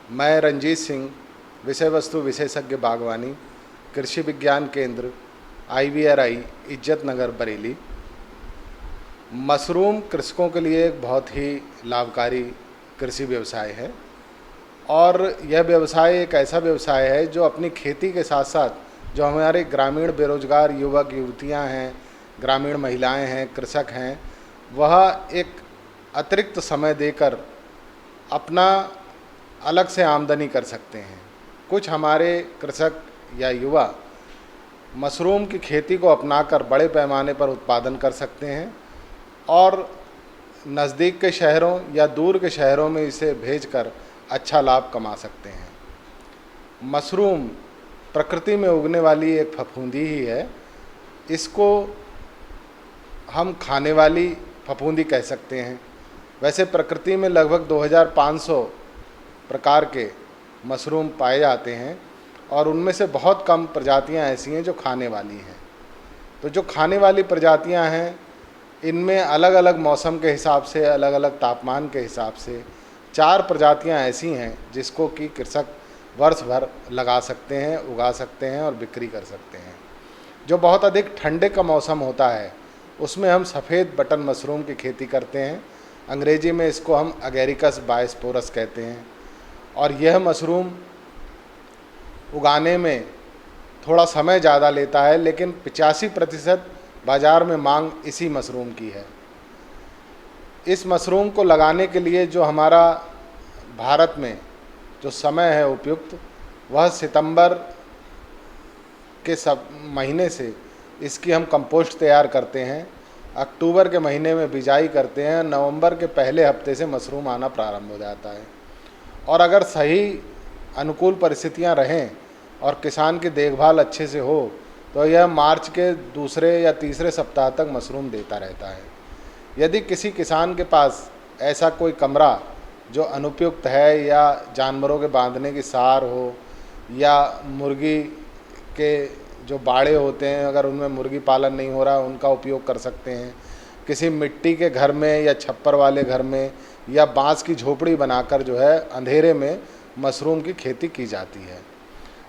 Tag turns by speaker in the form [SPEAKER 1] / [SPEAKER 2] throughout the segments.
[SPEAKER 1] मैं रंजीत सिंह, विषय वस्तु विशेषज्ञ बागवानी, कृषि विज्ञान केंद्र IVRI इज्जत नगर बरेली। मशरूम कृषकों के लिए एक बहुत ही लाभकारी कृषि व्यवसाय है और यह व्यवसाय एक ऐसा व्यवसाय है जो अपनी खेती के साथ साथ जो हमारे ग्रामीण बेरोजगार युवक युवतियां हैं, ग्रामीण महिलाएं हैं, कृषक हैं, वह एक अतिरिक्त समय देकर अपना अलग से आमदनी कर सकते हैं। कुछ हमारे कृषक या युवा मशरूम की खेती को अपनाकर बड़े पैमाने पर उत्पादन कर सकते हैं और नज़दीक के शहरों या दूर के शहरों में इसे भेजकर अच्छा लाभ कमा सकते हैं। मशरूम प्रकृति में उगने वाली एक फफूंदी ही है। इसको हम खाने वाली फफूंदी कह सकते हैं। वैसे प्रकृति में लगभग 2500 प्रकार के मशरूम पाए जाते हैं और उनमें से बहुत कम प्रजातियां ऐसी हैं जो खाने वाली हैं। तो जो खाने वाली प्रजातियां हैं, इनमें अलग अलग मौसम के हिसाब से, अलग अलग तापमान के हिसाब से 4 प्रजातियां ऐसी हैं जिसको कि कृषक वर्ष भर लगा सकते हैं, उगा सकते हैं और बिक्री कर सकते हैं। जो बहुत अधिक ठंडे का मौसम होता है उसमें हम सफ़ेद बटन मशरूम की खेती करते हैं। अंग्रेजी में इसको हम अगेरिकस बायोस्पोरस कहते हैं और यह मशरूम उगाने में थोड़ा समय ज़्यादा लेता है, लेकिन 85% बाज़ार में मांग इसी मशरूम की है। इस मशरूम को लगाने के लिए जो हमारा भारत में जो समय है उपयुक्त, वह सितंबर के महीने से इसकी हम कंपोस्ट तैयार करते हैं, अक्टूबर के महीने में बिजाई करते हैं, नवंबर के पहले हफ्ते से मशरूम आना प्रारंभ हो जाता है और अगर सही अनुकूल परिस्थितियां रहें और किसान की देखभाल अच्छे से हो तो यह मार्च के दूसरे या तीसरे सप्ताह तक मशरूम देता रहता है। यदि किसी किसान के पास ऐसा कोई कमरा जो अनुपयुक्त है या जानवरों के बांधने की सार हो या मुर्गी के जो बाड़े होते हैं, अगर उनमें मुर्गी पालन नहीं हो रहा, उनका उपयोग कर सकते हैं। किसी मिट्टी के घर में या छप्पर वाले घर में या बांस की झोपड़ी बनाकर जो है अंधेरे में मशरूम की खेती की जाती है।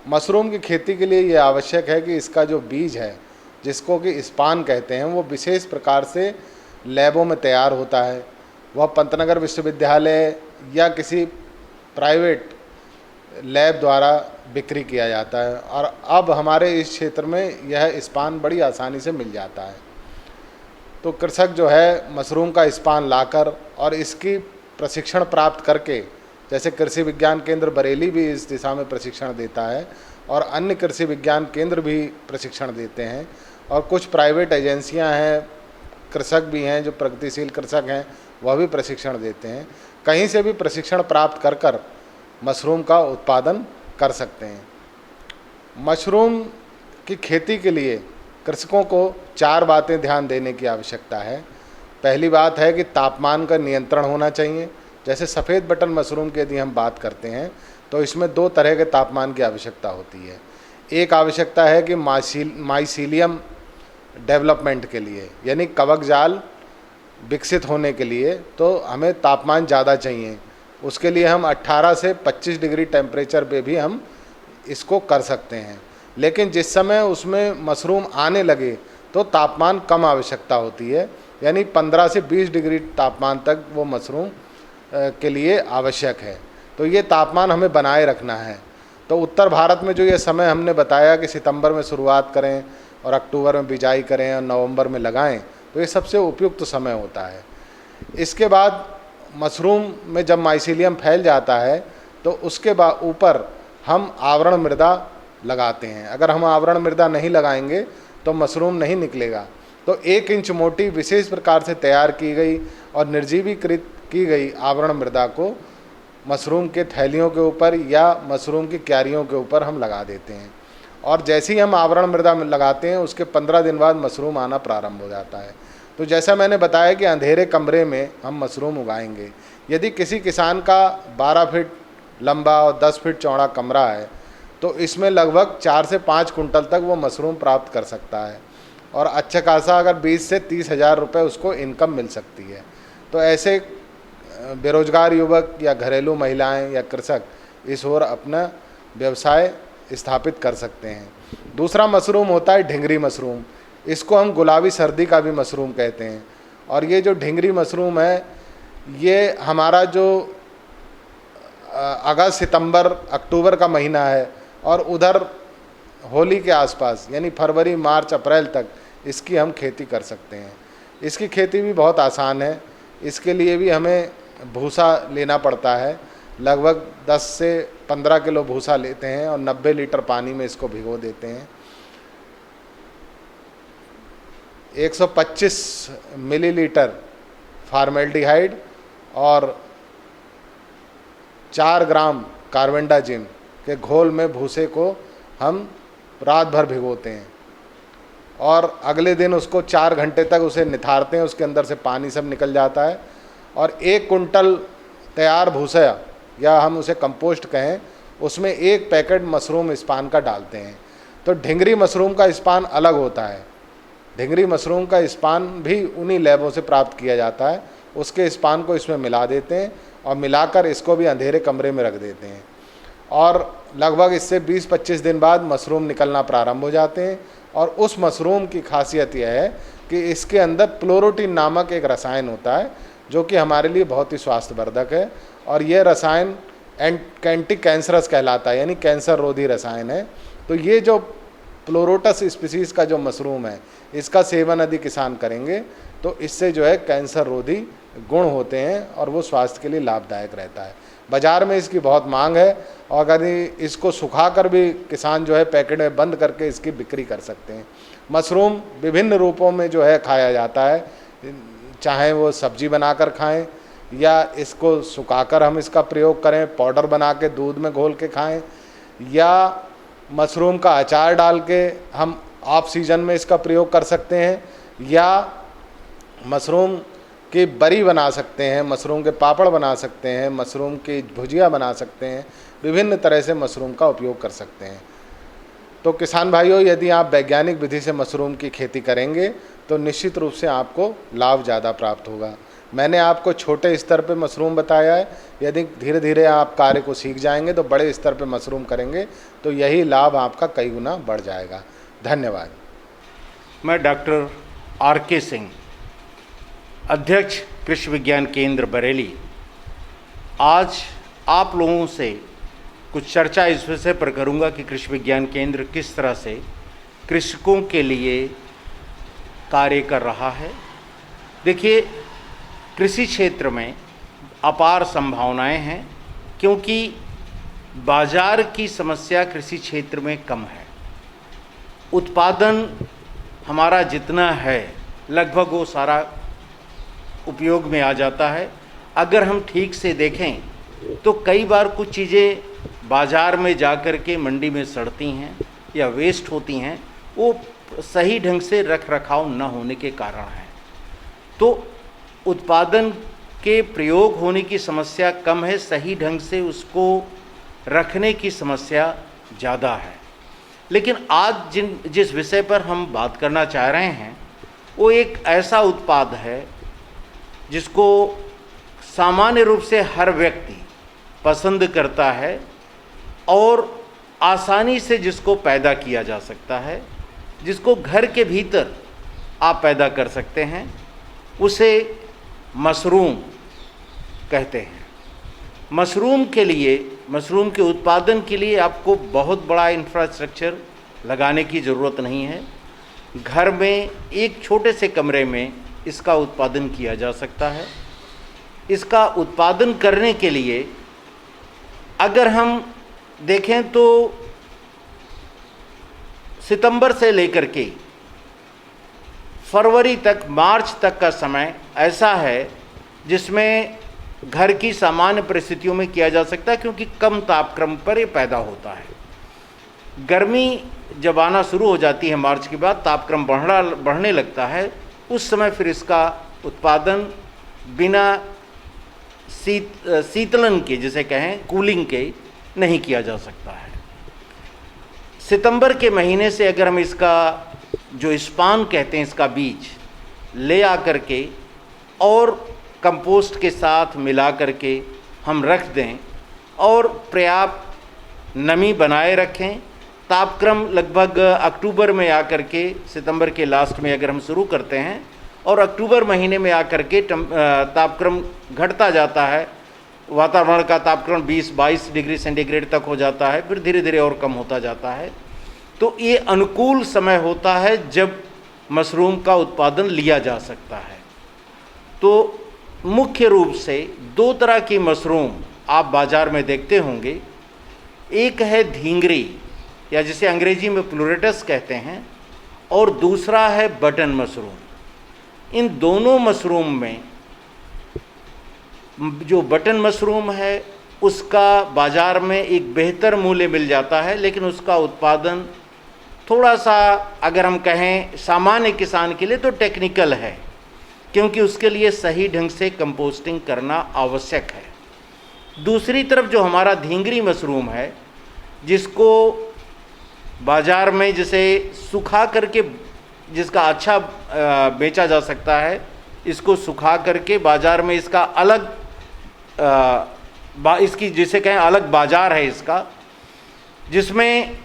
[SPEAKER 1] मशरूम की खेती के लिए ये आवश्यक है कि इसका जो बीज है, जिसको कि स्पान कहते हैं, वो विशेष प्रकार से लैबों में तैयार होता है। वह पंतनगर विश्वविद्यालय या किसी प्राइवेट लैब द्वारा बिक्री किया जाता है और अब हमारे इस क्षेत्र में यह स्पान बड़ी आसानी से मिल जाता है। तो कृषक जो है मशरूम का स्पान लाकर और इसकी प्रशिक्षण प्राप्त करके, जैसे कृषि विज्ञान केंद्र बरेली भी इस दिशा में प्रशिक्षण देता है और अन्य कृषि विज्ञान केंद्र भी प्रशिक्षण देते हैं और कुछ प्राइवेट एजेंसियां हैं, कृषक भी हैं जो प्रगतिशील कृषक हैं, वह भी प्रशिक्षण देते हैं। कहीं से भी प्रशिक्षण प्राप्त कर मशरूम का उत्पादन कर सकते हैं। मशरूम की खेती के लिए कृषकों को 4 बातें ध्यान देने की आवश्यकता है। पहली बात है कि तापमान का नियंत्रण होना चाहिए। जैसे सफ़ेद बटन मशरूम की यदि हम बात करते हैं तो इसमें 2 तरह के तापमान की आवश्यकता होती है। एक आवश्यकता है कि माइसीलियम डेवलपमेंट के लिए, यानी कवक जाल विकसित होने के लिए तो हमें तापमान ज़्यादा चाहिए। उसके लिए हम 18 से 25 डिग्री टेम्परेचर पे भी हम इसको कर सकते हैं, लेकिन जिस समय उसमें मशरूम आने लगे तो तापमान कम आवश्यकता होती है, यानी 15 से 20 डिग्री तापमान तक वो मशरूम के लिए आवश्यक है। तो ये तापमान हमें बनाए रखना है। तो उत्तर भारत में जो ये समय हमने बताया कि सितंबर में शुरुआत करें और अक्टूबर में बिजाई करें और नवंबर में लगाएं, तो ये सबसे उपयुक्त समय होता है। इसके बाद मशरूम में जब माइसीलियम फैल जाता है तो उसके ऊपर हम आवरण मृदा लगाते हैं। अगर हम आवरण मृदा नहीं लगाएंगे तो मशरूम नहीं निकलेगा। तो 1 इंच मोटी विशेष प्रकार से तैयार की गई और निर्जीवीकृत की गई आवरण मृदा को मशरूम के थैलियों के ऊपर या मशरूम की क्यारियों के ऊपर हम लगा देते हैं और जैसे ही हम आवरण मृदा में लगाते हैं उसके 15 दिन बाद मशरूम आना प्रारंभ हो जाता है। तो जैसा मैंने बताया कि अंधेरे कमरे में हम मशरूम उगाएंगे। यदि किसी किसान का 12 फीट लंबा और 10 फीट चौड़ा कमरा है तो इसमें लगभग 4 से 5 कुंटल तक वो मशरूम प्राप्त कर सकता है और अच्छा खासा अगर 20 से 30 हज़ार रुपये उसको इनकम मिल सकती है। तो ऐसे बेरोजगार युवक या घरेलू महिलाएं या कृषक इस ओर अपना व्यवसाय स्थापित कर सकते हैं। दूसरा मशरूम होता है ढिंगरी मशरूम। इसको हम गुलाबी सर्दी का भी मशरूम कहते हैं। और ये जो ढिंगरी मशरूम है, ये हमारा जो अगस्त सितंबर अक्टूबर का महीना है और उधर होली के आसपास यानी फरवरी मार्च अप्रैल तक इसकी हम खेती कर सकते हैं। इसकी खेती भी बहुत आसान है। इसके लिए भी हमें भूसा लेना पड़ता है। लगभग 10 से 15 किलो भूसा लेते हैं और 90 लीटर पानी में इसको भिगो देते हैं। 125 मिलीलीटर फार्मेल्डिहाइड और 4 ग्राम कार्बेंडाजिम के घोल में भूसे को हम रात भर भिगोते हैं और अगले दिन उसको 4 घंटे तक उसे निथारते हैं। उसके अंदर से पानी सब निकल जाता है और 1 कुंटल तैयार भूसा या हम उसे कंपोस्ट कहें, उसमें 1 पैकेट मशरूम स्पान का डालते हैं। तो ढिंगरी मशरूम का स्पान अलग होता है। ढिंगरी मशरूम का स्पान भी उन्हीं लैबों से प्राप्त किया जाता है। उसके स्पान को इसमें मिला देते हैं और मिलाकर इसको भी अंधेरे कमरे में रख देते हैं और लगभग इससे 20-25 दिन बाद मशरूम निकलना प्रारंभ हो जाते हैं। और उस मशरूम की खासियत यह है कि इसके अंदर प्लोरोटीन नामक एक रसायन होता है जो कि हमारे लिए बहुत ही स्वास्थ्यवर्धक है और यह रसायन एंटी कैंसरस कहलाता है, यानी कैंसर रोधी रसायन है। तो ये जो प्लोरोटस स्पीसीज़ का जो मशरूम है, इसका सेवन यदि किसान करेंगे तो इससे जो है कैंसर रोधी गुण होते हैं और वो स्वास्थ्य के लिए लाभदायक रहता है। बाज़ार में इसकी बहुत मांग है और अगर इसको सुखाकर भी किसान जो है पैकेट में बंद करके इसकी बिक्री कर सकते हैं। मशरूम विभिन्न रूपों में जो है खाया जाता है, चाहे वो सब्जी बनाकर खाएं या इसको सुखाकर हम इसका प्रयोग करें, पाउडर बना के दूध में घोल के खाएं, या मशरूम का अचार डाल के हम ऑफ सीजन में इसका प्रयोग कर सकते हैं, या मशरूम की बरी बना सकते हैं, मशरूम के पापड़ बना सकते हैं, मशरूम की भुजिया बना सकते हैं। विभिन्न तरह से मशरूम का उपयोग कर सकते हैं। तो किसान भाइयों, यदि आप वैज्ञानिक विधि से मशरूम की खेती करेंगे तो निश्चित रूप से आपको लाभ ज़्यादा प्राप्त होगा। मैंने आपको छोटे स्तर पे मशरूम बताया है। यदि धीरे धीरे आप कार्य को सीख जाएंगे तो बड़े स्तर पे मशरूम करेंगे तो यही लाभ आपका कई गुना बढ़ जाएगा। धन्यवाद।
[SPEAKER 2] मैं डॉक्टर R.K. सिंह, अध्यक्ष कृषि विज्ञान केंद्र बरेली, आज आप लोगों से कुछ चर्चा इस विषय पर करूंगा कि कृषि विज्ञान केंद्र किस तरह से कृषकों के लिए कार्य कर रहा है। देखिए, कृषि क्षेत्र में अपार संभावनाएं हैं क्योंकि बाजार की समस्या कृषि क्षेत्र में कम है। उत्पादन हमारा जितना है लगभग वो सारा उपयोग में आ जाता है। अगर हम ठीक से देखें तो कई बार कुछ चीज़ें बाज़ार में जाकर के मंडी में सड़ती हैं या वेस्ट होती हैं, वो सही ढंग से रख रखाव न होने के कारण है। तो उत्पादन के प्रयोग होने की समस्या कम है, सही ढंग से उसको रखने की समस्या ज़्यादा है। लेकिन आज जिस विषय पर हम बात करना चाह रहे हैं वो एक ऐसा उत्पाद है जिसको सामान्य रूप से हर व्यक्ति पसंद करता है और आसानी से जिसको पैदा किया जा सकता है, जिसको घर के भीतर आप पैदा कर सकते हैं, उसे मशरूम कहते हैं। मशरूम के लिए, मशरूम के उत्पादन के लिए आपको बहुत बड़ा इंफ्रास्ट्रक्चर लगाने की ज़रूरत नहीं है। घर में एक छोटे से कमरे में इसका उत्पादन किया जा सकता है। इसका उत्पादन करने के लिए अगर हम देखें तो सितंबर से लेकर के फरवरी तक, मार्च तक का समय ऐसा है जिसमें घर की सामान्य परिस्थितियों में किया जा सकता है क्योंकि कम तापक्रम पर ये पैदा होता है। गर्मी जब आना शुरू हो जाती है मार्च के बाद, तापक्रम बढ़ने लगता है, उस समय फिर इसका उत्पादन बिना शीतलन के, जिसे कहें कूलिंग के, नहीं किया जा सकता है। सितंबर के महीने से अगर हम इसका जो स्पान कहते हैं, इसका बीज ले आकर के और कंपोस्ट के साथ मिला करके हम रख दें और पर्याप्त नमी बनाए रखें। तापक्रम लगभग अक्टूबर में आकर के, सितंबर के लास्ट में अगर हम शुरू करते हैं और अक्टूबर महीने में आकर के तापक्रम घटता जाता है, वातावरण का तापक्रम 20-22 डिग्री सेंटीग्रेड तक हो जाता है, फिर धीरे धीरे और कम होता जाता है। तो ये अनुकूल समय होता है जब मशरूम का उत्पादन लिया जा सकता है। तो मुख्य रूप से 2 तरह की मशरूम आप बाज़ार में देखते होंगे। एक है धींगरी, या जिसे अंग्रेजी में प्लूरेटस कहते हैं, और दूसरा है बटन मशरूम। इन दोनों मशरूम में जो बटन मशरूम है उसका बाज़ार में एक बेहतर मूल्य मिल जाता है, लेकिन उसका उत्पादन थोड़ा सा, अगर हम कहें सामान्य किसान के लिए, तो टेक्निकल है, क्योंकि उसके लिए सही ढंग से कंपोस्टिंग करना आवश्यक है। दूसरी तरफ जो हमारा धींगरी मशरूम है, जिसको बाज़ार में जिसे सुखा करके, जिसका अच्छा बेचा जा सकता है, इसको सुखा करके बाज़ार में इसका अलग इसकी जिसे कहें अलग बाज़ार है इसका, जिसमें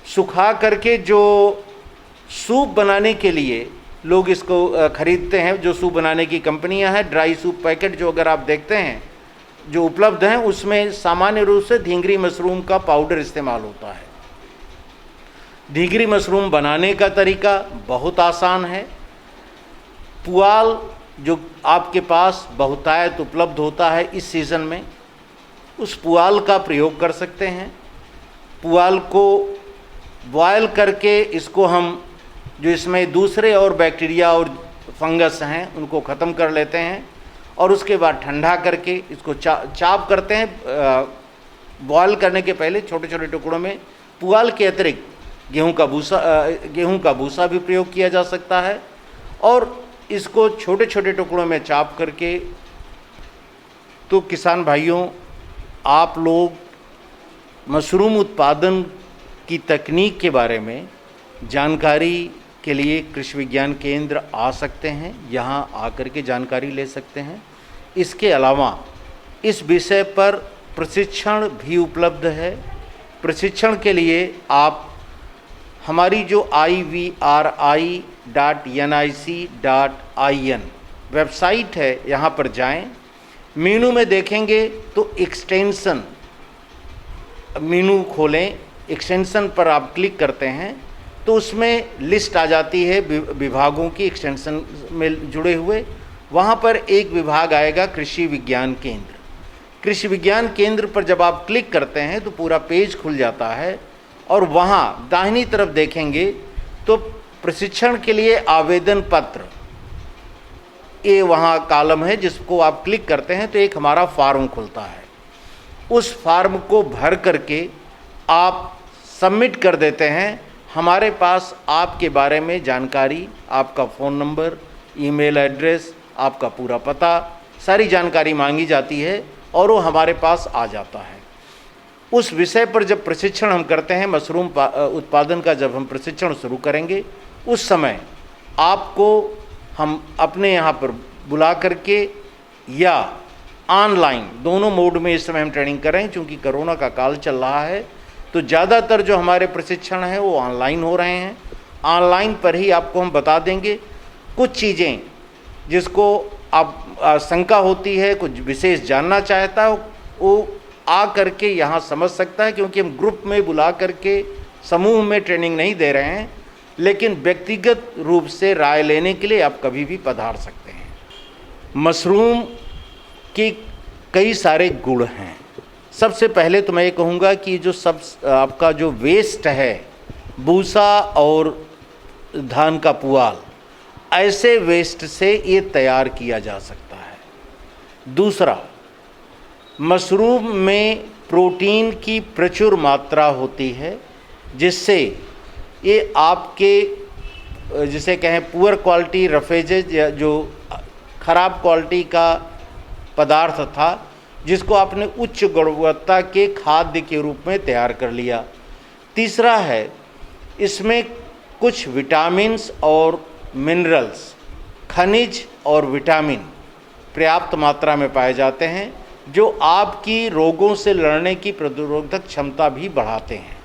[SPEAKER 2] सुखा करके जो सूप बनाने के लिए लोग इसको ख़रीदते हैं। जो सूप बनाने की कंपनियां हैं, ड्राई सूप पैकेट जो अगर आप देखते हैं जो उपलब्ध हैं, उसमें सामान्य रूप से धींगरी मशरूम का पाउडर इस्तेमाल होता है। धींगरी मशरूम बनाने का तरीका बहुत आसान है। पुआल जो आपके पास बहुतायत उपलब्ध होता है इस सीज़न में, उस पुआल का प्रयोग कर सकते हैं। पुआल को बॉयल करके इसको हम, जो इसमें दूसरे और बैक्टीरिया और फंगस हैं, उनको ख़त्म कर लेते हैं और उसके बाद ठंडा करके इसको चाप करते हैं। बॉयल करने के पहले छोटे छोटे टुकड़ों में पुआल के अतिरिक्त गेहूं का भूसा भी प्रयोग किया जा सकता है, और इसको छोटे छोटे टुकड़ों में चाप करके। तो किसान भाइयों, आप लोग मशरूम उत्पादन की तकनीक के बारे में जानकारी के लिए कृषि विज्ञान केंद्र आ सकते हैं, यहाँ आकर के जानकारी ले सकते हैं। इसके अलावा इस विषय पर प्रशिक्षण भी उपलब्ध है। प्रशिक्षण के लिए आप हमारी जो ivri.nic.in वेबसाइट है, यहाँ पर जाएं। मेनू में देखेंगे तो एक्सटेंशन मेनू खोलें, एक्सटेंशन पर आप क्लिक करते हैं तो उसमें लिस्ट आ जाती है विभागों की, एक्सटेंशन में जुड़े हुए। वहाँ पर एक विभाग आएगा कृषि विज्ञान केंद्र। कृषि विज्ञान केंद्र पर जब आप क्लिक करते हैं तो पूरा पेज खुल जाता है, और वहाँ दाहिनी तरफ देखेंगे तो प्रशिक्षण के लिए आवेदन पत्र, ये वहाँ कॉलम है, जिसको आप क्लिक करते हैं तो एक हमारा फॉर्म खुलता है। उस फॉर्म को भर करके आप सबमिट कर देते हैं। हमारे पास आपके बारे में जानकारी, आपका फ़ोन नंबर, ईमेल एड्रेस, आपका पूरा पता, सारी जानकारी मांगी जाती है और वो हमारे पास आ जाता है। उस विषय पर जब प्रशिक्षण हम करते हैं, मशरूम उत्पादन का जब हम प्रशिक्षण शुरू करेंगे, उस समय आपको हम अपने यहाँ पर बुला करके या ऑनलाइन, दोनों मोड में इस समय हम ट्रेनिंग कर रहे हैं। चूँकि कोरोना का काल चल रहा है तो ज़्यादातर जो हमारे प्रशिक्षण हैं वो ऑनलाइन हो रहे हैं। ऑनलाइन पर ही आपको हम बता देंगे कुछ चीज़ें जिसको आप शंका होती है, कुछ विशेष जानना चाहता है, वो आ करके यहाँ समझ सकता है। क्योंकि हम ग्रुप में बुला करके समूह में ट्रेनिंग नहीं दे रहे हैं, लेकिन व्यक्तिगत रूप से राय लेने के लिए आप कभी भी पधार सकते हैं। मशरूम के कई सारे गुण हैं। सबसे पहले तो मैं ये कहूँगा कि जो आपका जो वेस्ट है, भूसा और धान का पुआल, ऐसे वेस्ट से ये तैयार किया जा सकता है। दूसरा, मशरूम में प्रोटीन की प्रचुर मात्रा होती है, जिससे ये आपके जिसे कहें पुअर क्वालिटी रफेजेज, या जो ख़राब क्वालिटी का पदार्थ था, जिसको आपने उच्च गुणवत्ता के खाद्य के रूप में तैयार कर लिया। तीसरा है, इसमें कुछ विटामिन्स और मिनरल्स, खनिज और विटामिन पर्याप्त मात्रा में पाए जाते हैं, जो आपकी रोगों से लड़ने की प्रतिरोधक क्षमता भी बढ़ाते हैं।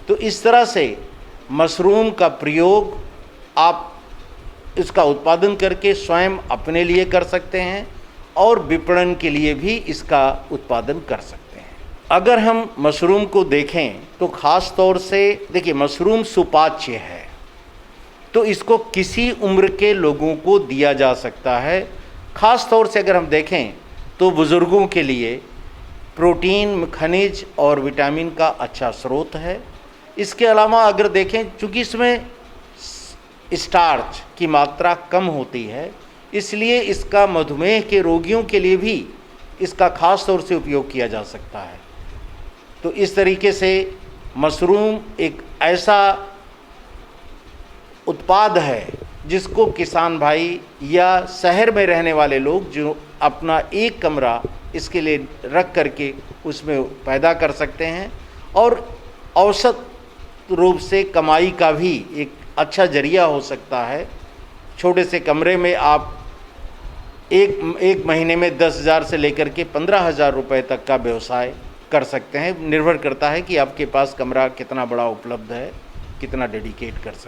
[SPEAKER 2] तो इस तरह से मशरूम का प्रयोग आप इसका उत्पादन करके स्वयं अपने लिए कर सकते हैं और विपणन के लिए भी इसका उत्पादन कर सकते हैं। अगर हम मशरूम को देखें तो ख़ास तौर से देखिए, मशरूम सुपाच्य है, तो इसको किसी उम्र के लोगों को दिया जा सकता है। ख़ास तौर से अगर हम देखें तो बुज़ुर्गों के लिए प्रोटीन, खनिज और विटामिन का अच्छा स्रोत है। इसके अलावा अगर देखें, चूँकि इसमें स्टार्च की मात्रा कम होती है, इसलिए इसका मधुमेह के रोगियों के लिए भी इसका ख़ास तौर से उपयोग किया जा सकता है। तो इस तरीके से मशरूम एक ऐसा उत्पाद है जिसको किसान भाई या शहर में रहने वाले लोग जो अपना एक कमरा इसके लिए रख करके उसमें पैदा कर सकते हैं और औसत रूप से कमाई का भी एक अच्छा जरिया हो सकता है। छोटे से कमरे में आप एक महीने में 10,000 से लेकर के 15,000 रुपये तक का व्यवसाय कर सकते हैं। निर्भर करता है कि आपके पास कमरा कितना बड़ा उपलब्ध है, कितना डेडिकेट कर सकते हैं।